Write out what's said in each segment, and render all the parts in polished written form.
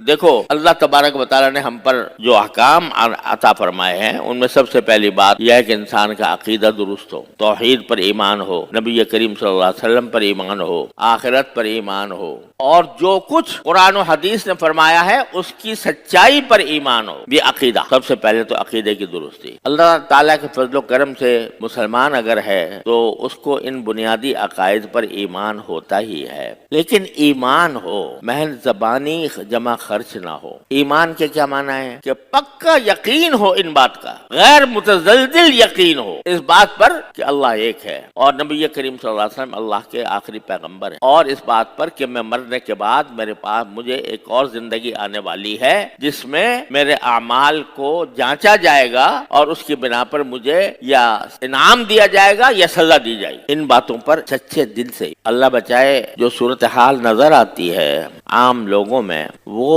دیکھو اللہ تبارک و تعالیٰ نے ہم پر جو احکام عطا فرمائے ہیں ان میں سب سے پہلی بات یہ ہے کہ انسان کا عقیدہ درست ہو، توحید پر ایمان ہو، نبی کریم صلی اللہ علیہ وسلم پر ایمان ہو، آخرت پر ایمان ہو، اور جو کچھ قرآن و حدیث نے فرمایا ہے اس کی سچائی پر ایمان ہو، یہ عقیدہ۔ سب سے پہلے تو عقیدے کی درستی۔ اللہ تعالیٰ کے فضل و کرم سے مسلمان اگر ہے تو اس کو ان بنیادی عقائد پر ایمان ہوتا ہی ہے، لیکن ایمان ہو محض زبانی جمع خرچ نہ ہو۔ ایمان کے کیا معنی ہے؟ کہ پکا یقین ہو ان بات کا، غیر متزلزل یقین ہو اس بات پر کہ اللہ ایک ہے اور نبی کریم صلی اللہ علیہ وسلم اللہ کے آخری پیغمبر ہیں، اور اس بات پر کہ میں مرنے کے بعد میرے پاس مجھے ایک اور زندگی آنے والی ہے جس میں میرے اعمال کو جانچا جائے گا اور اس کی بنا پر مجھے یا انعام دیا جائے گا یا سزا دی جائے گی۔ ان باتوں پر سچے دل سے اللہ بچائے جو صورتحال نظر آتی ہے عام لوگوں میں وہ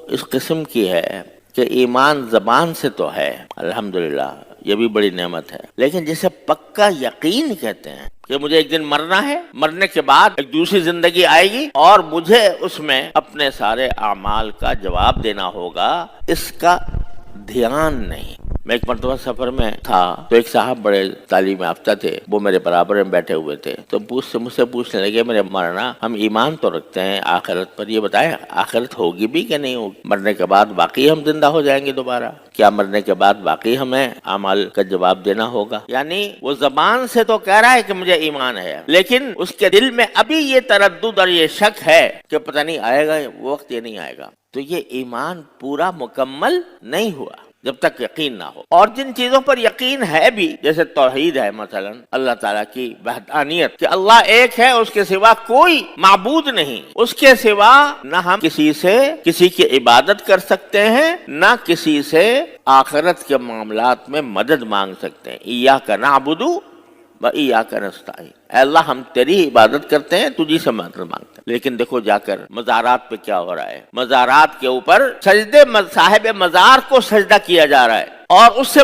اس قسم کی ہے کہ ایمان زبان سے تو ہے الحمدللہ، یہ بھی بڑی نعمت ہے، لیکن جسے پکا یقین کہتے ہیں کہ مجھے ایک دن مرنا ہے، مرنے کے بعد ایک دوسری زندگی آئے گی اور مجھے اس میں اپنے سارے اعمال کا جواب دینا ہوگا، اس کا دھیان نہیں۔ میں ایک مرتبہ سفر میں تھا تو ایک صاحب بڑے تعلیم یافتہ تھے، وہ میرے برابر میں بیٹھے ہوئے تھے، تو مجھ سے پوچھنے لگے میرے مولانا ہم ایمان تو رکھتے ہیں آخرت پر، یہ بتائیں آخرت ہوگی بھی کہ نہیں ہوگی؟ مرنے کے بعد واقعی ہم زندہ ہو جائیں گے دوبارہ؟ کیا مرنے کے بعد واقعی ہمیں اعمال کا جواب دینا ہوگا؟ یعنی وہ زبان سے تو کہہ رہا ہے کہ مجھے ایمان ہے، لیکن اس کے دل میں ابھی یہ تردد اور یہ شک ہے کہ پتہ نہیں آئے گا وہ وقت یا نہیں آئے گا، تو یہ ایمان پورا مکمل نہیں ہوا جب تک یقین نہ ہو۔ اور جن چیزوں پر یقین ہے بھی، جیسے توحید ہے مثلا، اللہ تعالیٰ کی وحدانیت کہ اللہ ایک ہے، اس کے سوا کوئی معبود نہیں، اس کے سوا نہ ہم کسی سے کسی کی عبادت کر سکتے ہیں نہ کسی سے آخرت کے معاملات میں مدد مانگ سکتے ہیں۔ ایاک نعبد و ایاک نستعین، اے اللہ ہم تیری عبادت کرتے ہیں، تجھی سے مدد مانگتے ہیں۔ لیکن دیکھو جا کر مزارات پہ کیا ہو رہا ہے، مزارات کے اوپر سجدے صاحب مزار کو سجدہ کیا جا رہا ہے اور اس سے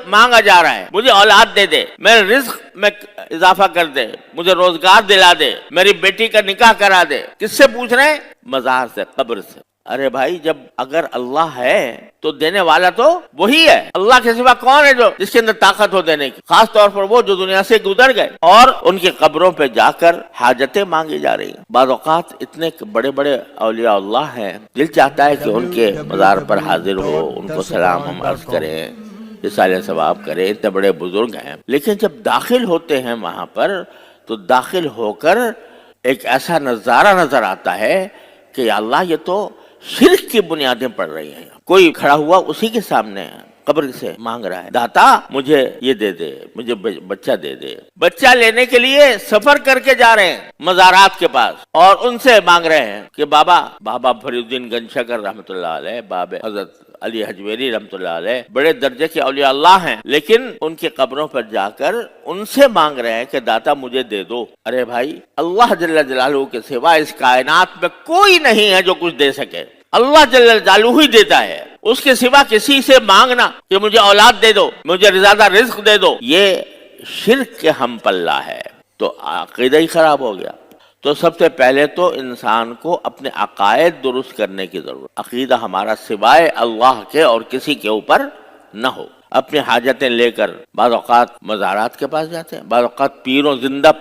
مانگا جا رہا ہے مجھے اولاد دے دے، میرے رزق میں اضافہ کر دے، مجھے روزگار دلا دے، میری بیٹی کا نکاح کرا دے۔ کس سے پوچھ رہے ہیں؟ مزار سے، قبر سے۔ ارے بھائی جب اگر اللہ ہے تو دینے والا تو وہی ہے، اللہ کے سوا کون ہے جو جس کے اندر طاقت ہو دینے کی؟ خاص طور پر وہ جو دنیا سے گزر گئے اور ان کی قبروں پہ جا کر حاجتیں مانگی جا رہی ہیں۔ بعض اوقات اتنے بڑے بڑے اولیاء اللہ ہیں، دل چاہتا ہے کہ ان کے مزار پر حاضر ہو، ان کو سلام ہم عرض کریں، رسالہ ثواب کریں، اتنے بڑے بزرگ ہیں، لیکن جب داخل ہوتے ہیں وہاں پر تو داخل ہو کر ایک ایسا نظارہ نظر آتا ہے کہ یا اللہ یہ تو شرک کی بنیادیں پڑ رہی ہیں۔ کوئی کھڑا ہوا اسی کے سامنے قبر سے مانگ رہا ہے، داتا مجھے یہ دے دے، مجھے بچہ دے دے۔ بچہ لینے کے لیے سفر کر کے جا رہے ہیں مزارات کے پاس اور ان سے مانگ رہے ہیں کہ بابا فرید الدین گنج شکر رحمۃ اللہ علیہ، باب حضرت علی حجویری رحمۃ اللہ علیہ بڑے درجے کے اولیاء اللہ ہیں، لیکن ان کی قبروں پر جا کر ان سے مانگ رہے ہیں کہ داتا مجھے دے دو۔ ارے بھائی اللہ جل جلالہ کے سوا اس کائنات میں کوئی نہیں ہے جو کچھ دے سکے، اللہ جل جلالہ ہی دیتا ہے، اس کے سوا کسی سے مانگنا کہ مجھے اولاد دے دو، مجھے زیادہ رزق دے دو، یہ شرک کے ہم پلہ ہے، تو عقیدہ ہی خراب ہو گیا۔ تو سب سے پہلے تو انسان کو اپنے عقائد درست کرنے کی ضرورت، عقیدہ ہمارا سوائے اللہ کے اور کسی کے اوپر نہ ہو۔ اپنی حاجتیں لے کر بعض اوقات مزارات کے پاس جاتے ہیں، بعض اوقات زندہ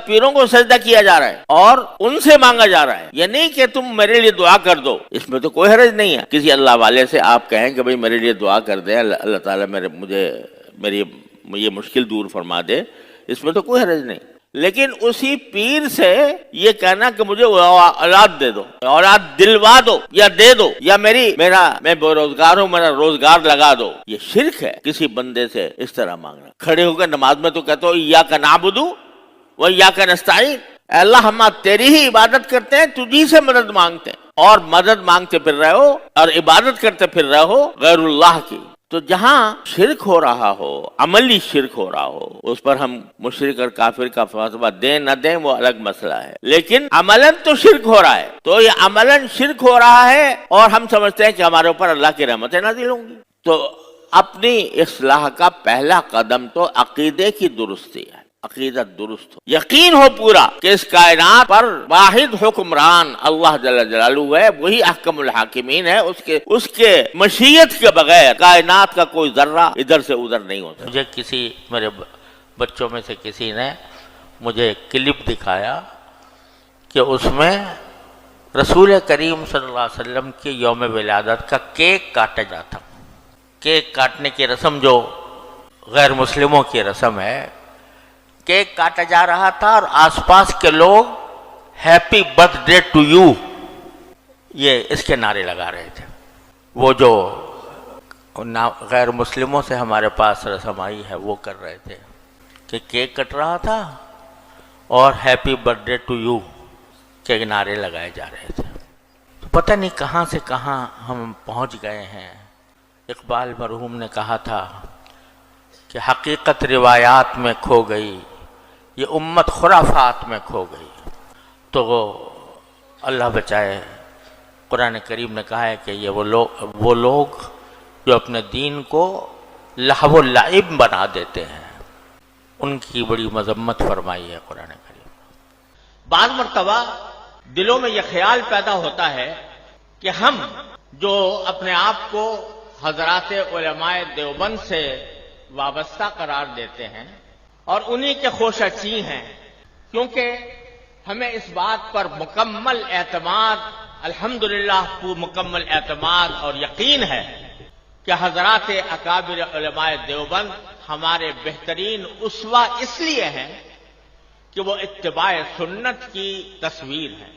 پیروں کو سجدہ کیا جا رہا ہے اور ان سے مانگا جا رہا ہے۔ یہ نہیں کہ تم میرے لیے دعا کر دو، اس میں تو کوئی حرج نہیں ہے۔ کسی اللہ والے سے آپ کہیں کہ بھئی میرے لیے دعا کر دیں، اللہ تعالیٰ میری یہ مشکل دور فرما دے، اس میں تو کوئی حرج نہیں، لیکن اسی پیر سے یہ کہنا کہ مجھے اولاد دے دو، اولاد دلوا دو یا دے دو، یا میں بے روزگار ہوں، میرا روزگار لگا دو، یہ شرک ہے۔ کسی بندے سے اس طرح مانگنا، کھڑے ہو کر نماز میں تو کہتے ہو ایاک نعبد و ایاک نستعین، اے اللہ ہم تیری ہی عبادت کرتے ہیں، تجھی سے مدد مانگتے ہیں، اور مدد مانگتے پھر رہے ہو اور عبادت کرتے پھر رہے ہو غیر اللہ کی۔ تو جہاں شرک ہو رہا ہو، عملی شرک ہو رہا ہو، اس پر ہم مشرک اور کافر کا فیصلہ دیں نہ دیں وہ الگ مسئلہ ہے، لیکن عملاً تو شرک ہو رہا ہے، تو یہ عملاً شرک ہو رہا ہے اور ہم سمجھتے ہیں کہ ہمارے اوپر اللہ کی رحمتیں نازل ہوں گی۔ تو اپنی اصلاح کا پہلا قدم تو عقیدے کی درستی ہے۔ عقیدت درست ہو، یقین ہو پورا کہ اس کائنات پر واحد حکمران اللہ جل جلالہ ہے، وہی احکم الحاکمین ہے، اس کے مشیت کے بغیر کائنات کا کوئی ذرہ ادھر سے ادھر نہیں ہوتا۔ مجھے کسی میرے بچوں میں سے کسی نے مجھے کلپ دکھایا کہ اس میں رسول کریم صلی اللہ علیہ وسلم کی یوم ولادت کا کیک کاٹا جاتا۔ کیک کاٹنے کی رسم جو غیر مسلموں کی رسم ہے، کیک کاٹا جا رہا تھا اور آس پاس کے لوگ ہیپی برتھ ڈے ٹو یو یہ اس کے نعرے لگا رہے تھے۔ وہ جو غیر مسلموں سے ہمارے پاس رسم آئی ہے وہ کر رہے تھے کہ کیک کٹ رہا تھا اور ہیپی برتھ ڈے ٹو یو کے نعرے لگائے جا رہے تھے۔ تو پتہ نہیں کہاں سے کہاں ہم پہنچ گئے ہیں۔ اقبال مرحوم نے کہا تھا کہ حقیقت روایات میں کھو گئی، یہ امت خرافات میں کھو گئی۔ تو وہ اللہ بچائے، قرآن کریم نے کہا ہے کہ یہ وہ لوگ جو اپنے دین کو لہو و لعب بنا دیتے ہیں، ان کی بڑی مذمت فرمائی ہے قرآن کریم۔ بعض مرتبہ دلوں میں یہ خیال پیدا ہوتا ہے کہ ہم جو اپنے آپ کو حضرات علماء دیوبند سے وابستہ قرار دیتے ہیں اور انہی کے خوشچی ہیں، کیونکہ ہمیں اس بات پر مکمل اعتماد، الحمدللہ مکمل اعتماد اور یقین ہے کہ حضرات اکابر علماء دیوبند ہمارے بہترین اسوہ اس لیے ہیں کہ وہ اتباع سنت کی تصویر ہے،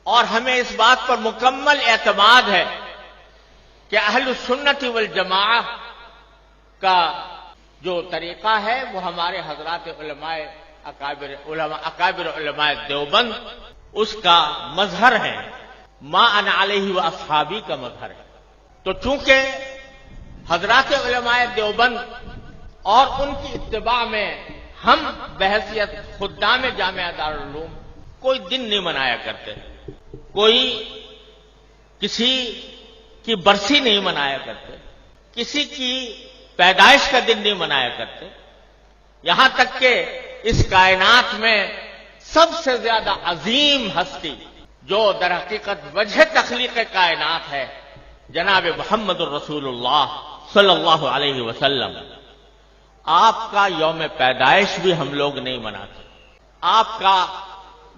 اور ہمیں اس بات پر مکمل اعتماد ہے کہ اہل السنت والجماعہ کا جو طریقہ ہے وہ ہمارے حضرات اکابر علماء دیوبند اس کا مظہر ہے، ما انا علیہ و اصحابی کا مظہر ہے۔ تو چونکہ حضرات علماء دیوبند اور ان کی اتباع میں ہم بحیثیت خدام جامعہ دارالعلوم کوئی دن نہیں منایا کرتے، کوئی کسی کی برسی نہیں منایا کرتے، کسی کی پیدائش کا دن نہیں منایا کرتے، یہاں تک کہ اس کائنات میں سب سے زیادہ عظیم ہستی جو در حقیقت وجہ تخلیق کائنات ہے، جناب محمد الرسول اللہ صلی اللہ علیہ وسلم، آپ کا یوم پیدائش بھی ہم لوگ نہیں مناتے۔ آپ کا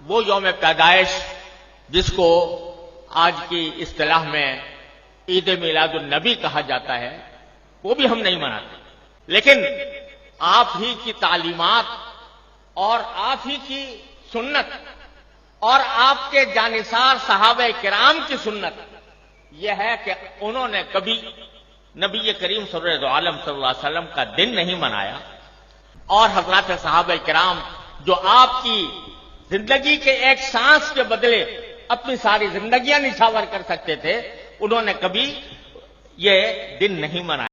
وہ یوم پیدائش جس کو آج کی اصطلاح میں عید میلاد النبی کہا جاتا ہے وہ بھی ہم نہیں مناتے، لیکن آپ ہی کی تعلیمات اور آپ ہی کی سنت اور آپ کے جانثار صحابہ کرام کی سنت یہ ہے کہ انہوں نے کبھی نبی کریم صلی اللہ علیہ وسلم کا دن نہیں منایا، اور حضرات صحابہ کرام جو آپ کی زندگی کے ایک سانس کے بدلے اپنی ساری زندگیاں نچھاور کر سکتے تھے، انہوں نے کبھی یہ دن نہیں منایا۔